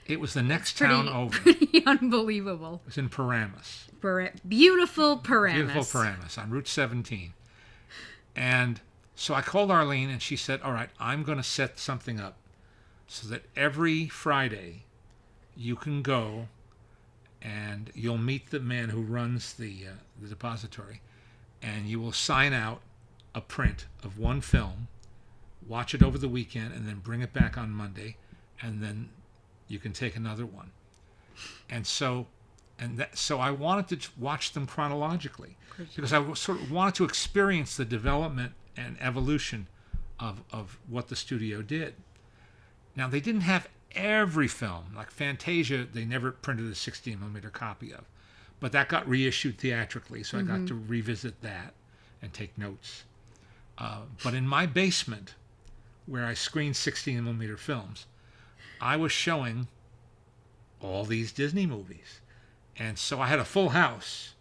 it was the next town over. Pretty unbelievable. It was in Paramus. Beautiful Paramus. Beautiful Paramus on Route 17. And so I called Arlene, and she said, all right, I'm going to set something up so that every Friday you can go and you'll meet the man who runs the depository, and you will sign out a print of one film, watch it over the weekend, and then bring it back on Monday, and then you can take another one. And so I wanted to watch them chronologically because I sort of wanted to experience the development and evolution of what the studio did. Now, they didn't have every film. Like Fantasia, they never printed a 16mm copy of. But that got reissued theatrically, so I got to revisit that and take notes. But in my basement, where I screened 16mm films, I was showing all these Disney movies. And so I had a full house.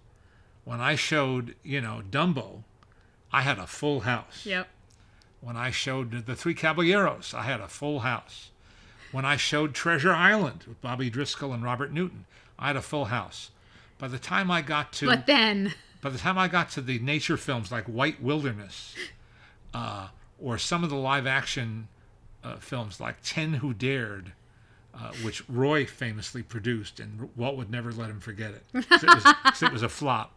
When I showed, Dumbo, I had a full house. Yep. When I showed The Three Caballeros, I had a full house. When I showed Treasure Island with Bobby Driscoll and Robert Newton, I had a full house. By the time I got to the nature films like White Wilderness, or some of the live action films like 10 Who Dared, which Roy famously produced, and Walt would never let him forget it. It was a flop.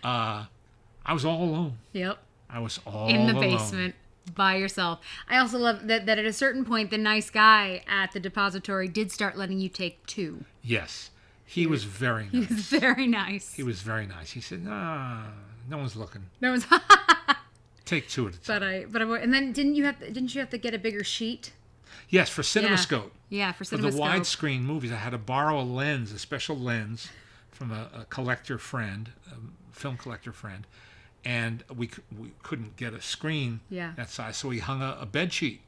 I was all alone. Yep. I was all in the alone. basement by yourself. I also love that at a certain point, the nice guy at the depository did start letting you take two. Yes. He was very nice. He was very nice. He was very nice. He said, no one's looking. No one's Take two at a time. But and then didn't you have to get a bigger sheet? Yes, for CinemaScope. Yeah, for CinemaScope. For the widescreen movies, I had to borrow a special lens from a collector friend, a film collector friend, and we couldn't get a screen that size, so we hung a bed sheet,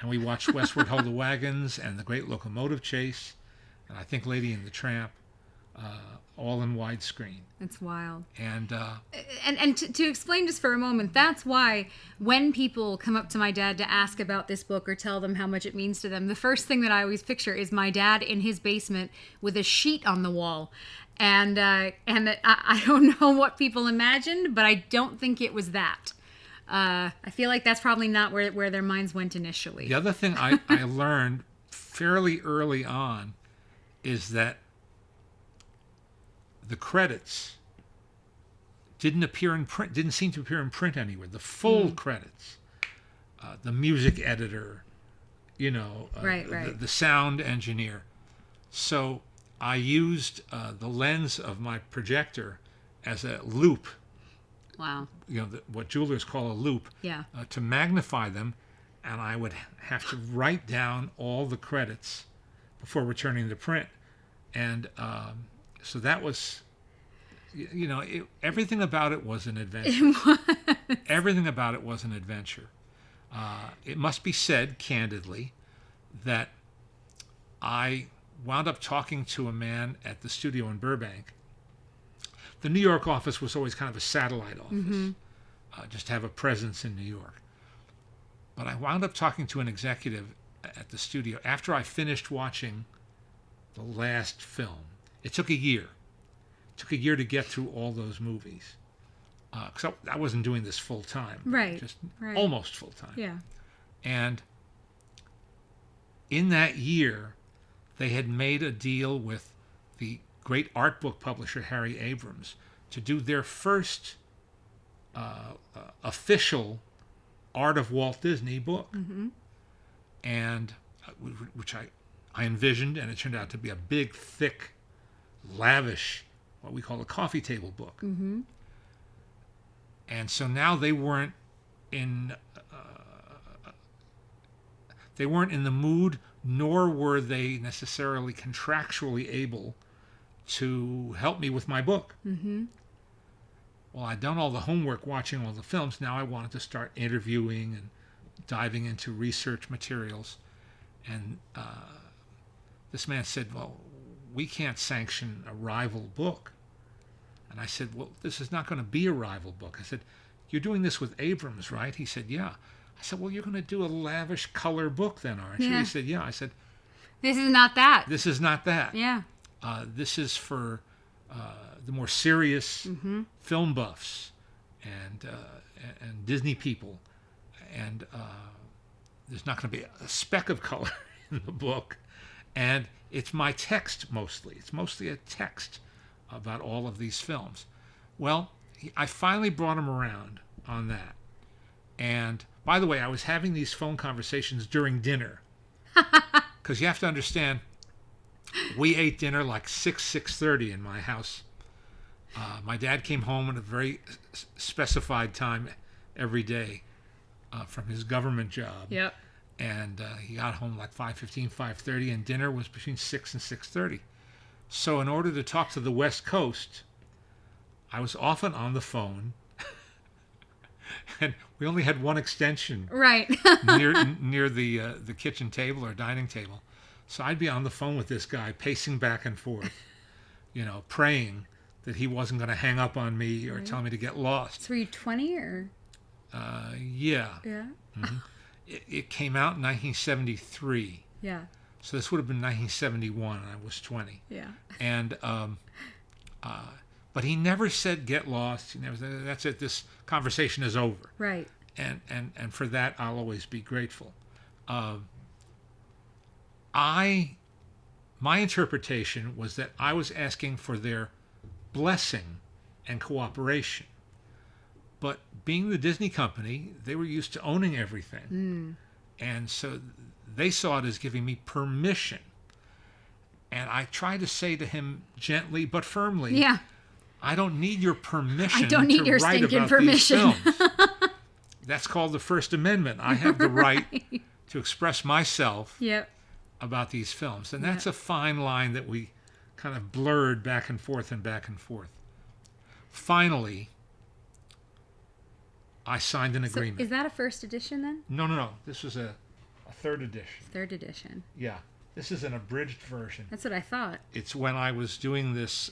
and we watched Westward Ho the Wagons and The Great Locomotive Chase, and I think Lady and the Tramp, all in widescreen. It's wild. And to explain just for a moment, that's why when people come up to my dad to ask about this book or tell them how much it means to them, the first thing that I always picture is my dad in his basement with a sheet on the wall. And I don't know what people imagined, but I don't think it was that. I feel like that's probably not where their minds went initially. The other thing I learned fairly early on is that the credits didn't seem to appear in print anywhere. The full credits, the music editor, the sound engineer. So I used the lens of my projector as a loop. Wow. What jewelers call a loop. Yeah. To magnify them, and I would have to write down all the credits before returning to print. And so that was, everything about it was an adventure. Everything about it was an adventure. It must be said, candidly, that I wound up talking to a man at the studio in Burbank. The New York office was always kind of a satellite office, just to have a presence in New York. But I wound up talking to an executive at the studio after I finished watching the last film. It took a year. It took a year to get through all those movies. Because I wasn't doing this full time. Right. Just almost full time. Yeah. And in that year, they had made a deal with the great art book publisher Harry Abrams to do their first official Art of Walt Disney book. And which I envisioned, and it turned out to be a big, thick, lavish, what we call a coffee table book. And so now they weren't in the mood, nor were they necessarily contractually able to help me with my book. Well, I'd done all the homework watching all the films. Now I wanted to start interviewing and diving into research materials. And this man said, well, we can't sanction a rival book. And I said, well, this is not going to be a rival book. I said, you're doing this with Abrams, right? He said, yeah. I said, well, you're going to do a lavish color book then, aren't you? He said, yeah. I said, this is not that. This is not that. Yeah. This is for the more serious film buffs and Disney people. And there's not going to be a speck of color in the book. And it's my text mostly. It's mostly a text about all of these films. Well, I finally brought him around on that. And by the way, I was having these phone conversations during dinner. Because you have to understand, we ate dinner like 6:30 in my house. My dad came home at a very specified time every day from his government job. Yep. And he got home like 5:15, 5:30, and dinner was between 6 and 6:30. So in order to talk to the West Coast, I was often on the phone. And we only had one extension right near the kitchen table or dining table. So I'd be on the phone with this guy, pacing back and forth, praying that he wasn't going to hang up on me or tell me to get lost. So were you 20 or? Yeah. Yeah. Mm-hmm. It came out in 1973. Yeah. So this would have been 1971, and I was 20. Yeah. And but he never said get lost. He never said, that's it. This conversation is over. Right. And for that, I'll always be grateful. My interpretation was that I was asking for their blessing and cooperation. But being the Disney company, they were used to owning everything. And so they saw it as giving me permission. And I tried to say to him gently but firmly, yeah, I don't need your permission I don't need to your write stinking about permission. these films. That's called the First Amendment. I have the right to express myself Yep. about these films. And that's a fine line that we kind of blurred back and forth and back and forth. Finally, I signed an agreement. So is that a first edition then? No. This was a third edition. Third edition. Yeah. This is an abridged version. That's what I thought. It's when I was doing this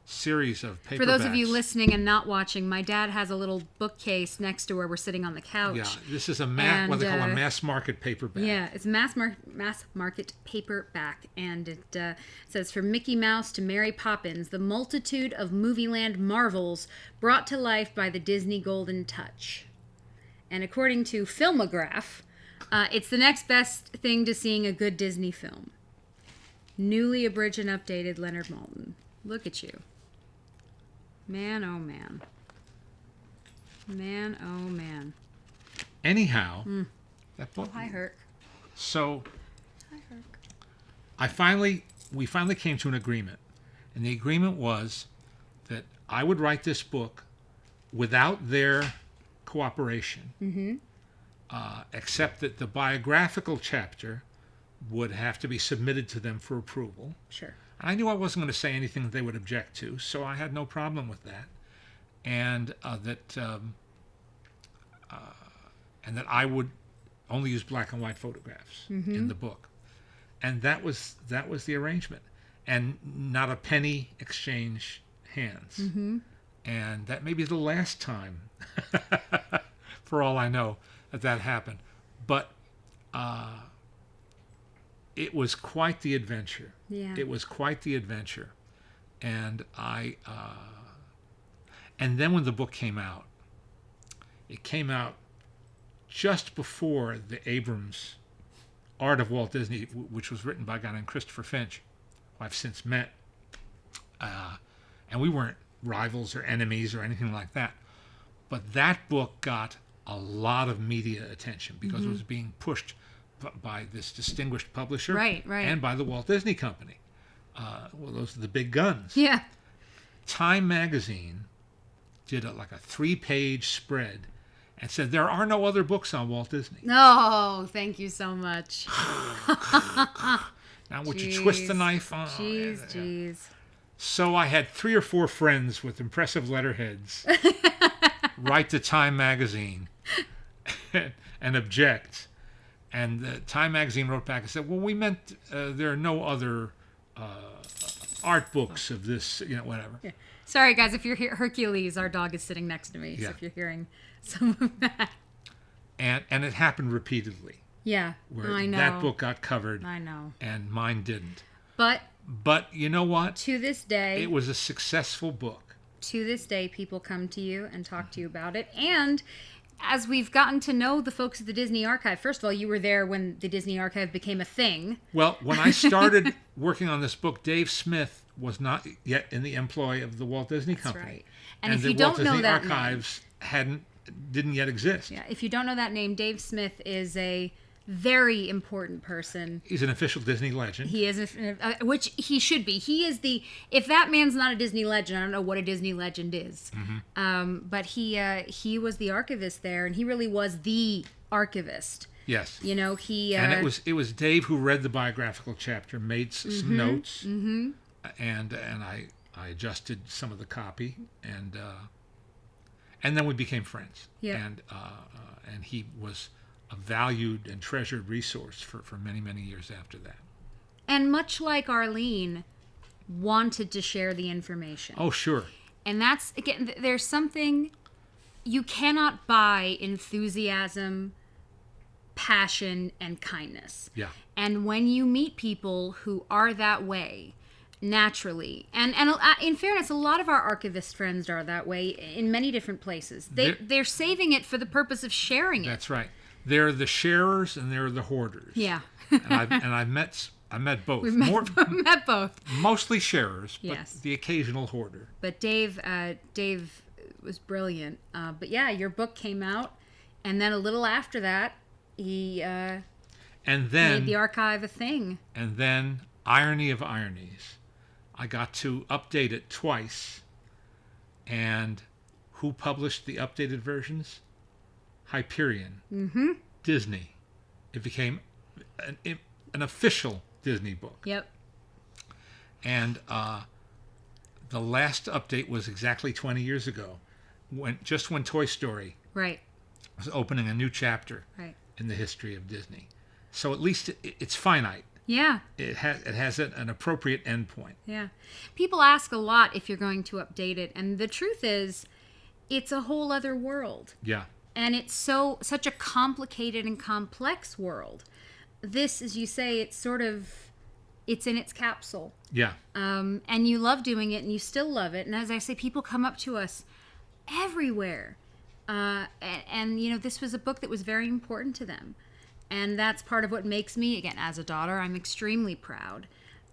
series of paperbacks. For those of you listening and not watching, my dad has a little bookcase next to where we're sitting on the couch. Yeah, this is a what they call a mass market paperback. Yeah, it's mass market paperback, and it says, from Mickey Mouse to Mary Poppins, the multitude of Movieland marvels brought to life by the Disney Golden Touch. And according to Filmograph, it's the next best thing to seeing a good Disney film. Newly abridged and updated, Leonard Maltin. Look at you. Man, oh man. Man, oh man. Anyhow, that book. Oh, hi, Herc. So, Hi, Herc. we finally came to an agreement, and the agreement was that I would write this book without their cooperation, except that the biographical chapter would have to be submitted to them for approval. Sure. I knew I wasn't going to say anything that they would object to, so I had no problem with that, and that I would only use black and white photographs in the book, and that was the arrangement, and not a penny exchange hands, and that may be the last time, for all I know, that happened, but. It was quite the adventure. Yeah. It was quite the adventure. And and then when the book came out, it came out just before the Abrams Art of Walt Disney, which was written by a guy named Christopher Finch, who I've since met. And we weren't rivals or enemies or anything like that. But that book got a lot of media attention because it was being pushed by this distinguished publisher, right, and by the Walt Disney Company. Well, those are the big guns. Yeah. Time magazine did a 3-page spread and said there are no other books on Walt Disney. No, thank you so much. Now would you twist the knife on? Jeez. So I had 3 or 4 friends with impressive letterheads write to Time magazine and object. And Time magazine wrote back and said, well, we meant there are no other art books of this, whatever. Yeah. Sorry, guys, if you're Hercules, our dog is sitting next to me. Yeah. So if you're hearing some of that. And it happened repeatedly. Yeah, where I know. that book got covered. I know. And mine didn't. But you know what? To this day, it was a successful book. To this day, people come to you and talk to you about it. And as we've gotten to know the folks at the Disney Archive, first of all, you were there when the Disney Archive became a thing. Well, when I started working on this book, Dave Smith was not yet in the employ of the Walt Disney Company. Right. And if you don't know that Walt Disney Archives didn't yet exist. Yeah, if you don't know that name, Dave Smith is a very important person. He's an official Disney legend. He is, which he should be. He is if that man's not a Disney legend, I don't know what a Disney legend is. Mm-hmm. But he was the archivist there, and he really was the archivist. Yes. And it was Dave who read the biographical chapter, made some notes, and I adjusted some of the copy, and then we became friends. Yeah. And he was a valued and treasured resource for many, many years after that. And much like Arlene, wanted to share the information. Oh, sure. And that's, again, there's something, you cannot buy enthusiasm, passion, and kindness. Yeah. And when you meet people who are that way, naturally, and in fairness, a lot of our archivist friends are that way in many different places. They're saving it for the purpose of sharing it. That's right. They're the sharers and they're the hoarders. Yeah. and I met both. We've met both. Mostly sharers, but yes. The occasional hoarder. But Dave was brilliant. But yeah, your book came out, and then a little after that, he made the archive a thing. And then, irony of ironies, I got to update it twice. And who published the updated versions? Hyperion. Mm-hmm. Disney. It became an official Disney book. Yep. And the last update was exactly 20 years ago, when Toy Story was opening a new chapter in the history of Disney. So at least it's finite. Yeah. It has an appropriate endpoint. Yeah. People ask a lot if you're going to update it, and the truth is, it's a whole other world. Yeah. And it's such a complicated and complex world. This, as you say, it's in its capsule. Yeah. And you love doing it, and you still love it. And as I say, people come up to us everywhere. And this was a book that was very important to them. And that's part of what makes me, again, as a daughter, I'm extremely proud.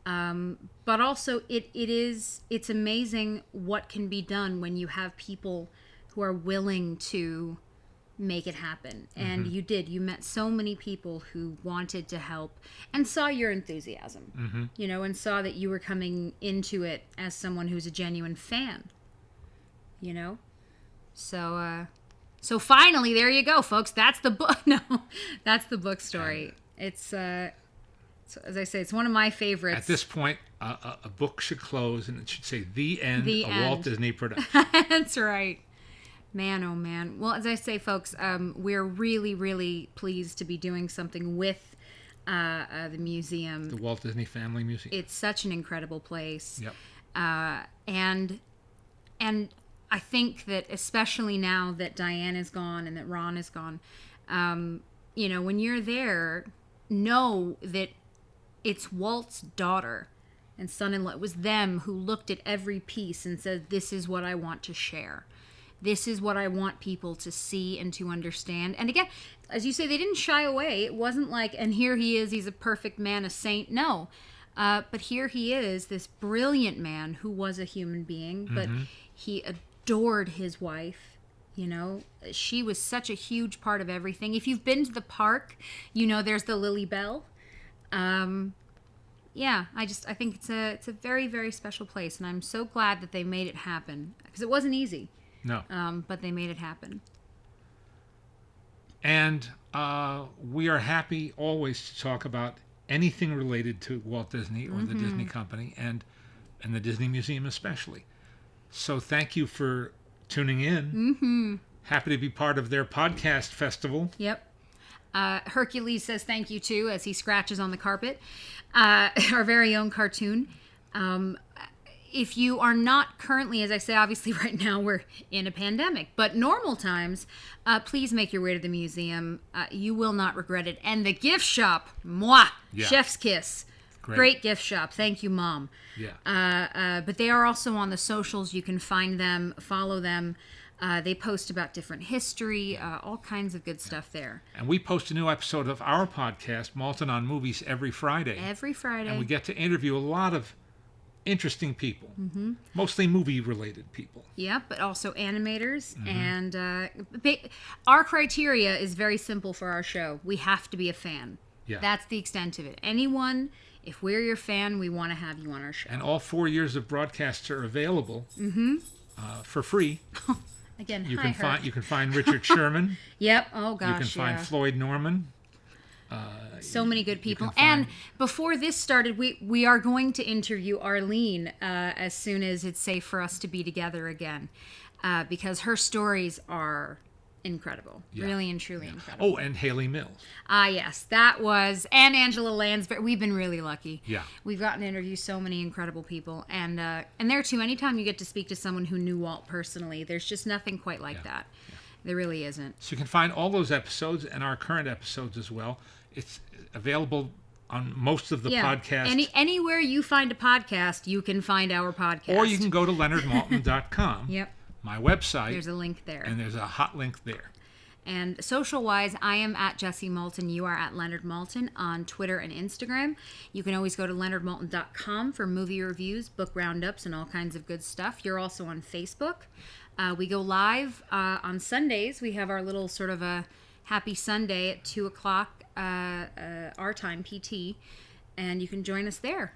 But also, it's amazing what can be done when you have people who are willing to make it happen. And you did. You met so many people who wanted to help and saw your enthusiasm, and saw that you were coming into it as someone who's a genuine fan, So finally, there you go, folks. That's the book. No, that's the book story. It's as I say, it's one of my favorites. At this point, a book should close and it should say "The End." Walt Disney production. That's right. Man, oh man. Well, as I say, folks, we're really, really pleased to be doing something with the museum. The Walt Disney Family Museum. It's such an incredible place. Yep. And I think that especially now that Diane is gone and that Ron is gone, when you're there, know that it's Walt's daughter and son-in-law. It was them who looked at every piece and said, "This is what I want to share. This is what I want people to see and to understand." And again, as you say, they didn't shy away. It wasn't like, and here he is, he's a perfect man, a saint. No. But here he is, this brilliant man who was a human being, but he adored his wife. She was such a huge part of everything. If you've been to the park, there's the Lily Bell. Yeah, I think it's a very, very special place, and I'm so glad that they made it happen, because it wasn't easy. No. But they made it happen. And we are happy always to talk about anything related to Walt Disney or the Disney Company and the Disney Museum especially. So thank you for tuning in. Happy to be part of their podcast festival. Yep. Hercules says thank you too as he scratches on the carpet. Our very own cartoon. If you are not currently, as I say, obviously right now we're in a pandemic, but normal times, please make your way to the museum. You will not regret it. And the gift shop, mwah, Yeah. chef's kiss. Great gift shop. Thank you, Mom. Yeah. But they are also on the socials. You can find them, follow them. They post about different history, all kinds of good stuff there. And we post a new episode of our podcast, Maltin on Movies, every Friday. Every Friday. And we get to interview a lot of interesting people, mostly movie-related people. Yep, but also animators. And our criteria is very simple for our show. We have to be a fan. Yeah. That's the extent of it. Anyone, if we're your fan, we want to have you on our show. And all 4 years of broadcasts are available for free. Again, you can find Richard Sherman. Yep. Oh gosh. You can find Floyd Norman. So many good people. And before this started, we are going to interview Arlene as soon as it's safe for us to be together again, because her stories are incredible, really and truly incredible. Oh, and Haley Mills. Yes, that was, and Angela Lansbury. We've been really lucky. Yeah, we've gotten to interview so many incredible people, and there too. Anytime you get to speak to someone who knew Walt personally, there's just nothing quite like that. Yeah. There really isn't. So you can find all those episodes and our current episodes as well. It's available on most of the podcasts. Anywhere you find a podcast, you can find our podcast. Or you can go to leonardmaltin.com. Yep. My website. There's a link there. And there's a hot link there. And social-wise, I am at Jessie Maltin. You are at Leonard Maltin on Twitter and Instagram. You can always go to leonardmaltin.com for movie reviews, book roundups, and all kinds of good stuff. You're also on Facebook. We go live on Sundays. We have our little sort of a happy Sunday at 2 o'clock our time, PT. And you can join us there.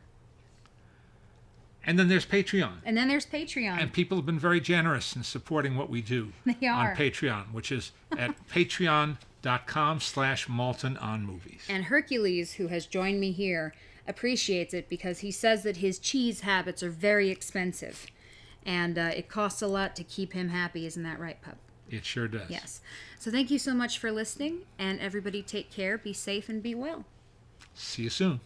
And then there's Patreon. And people have been very generous in supporting what we do on Patreon, which is at patreon.com/maltinonmovies. And Hercules, who has joined me here, appreciates it because he says that his cheese habits are very expensive. And it costs a lot to keep him happy. Isn't that right, Pup? It sure does. Yes. So thank you so much for listening. And everybody take care, be safe, and be well. See you soon.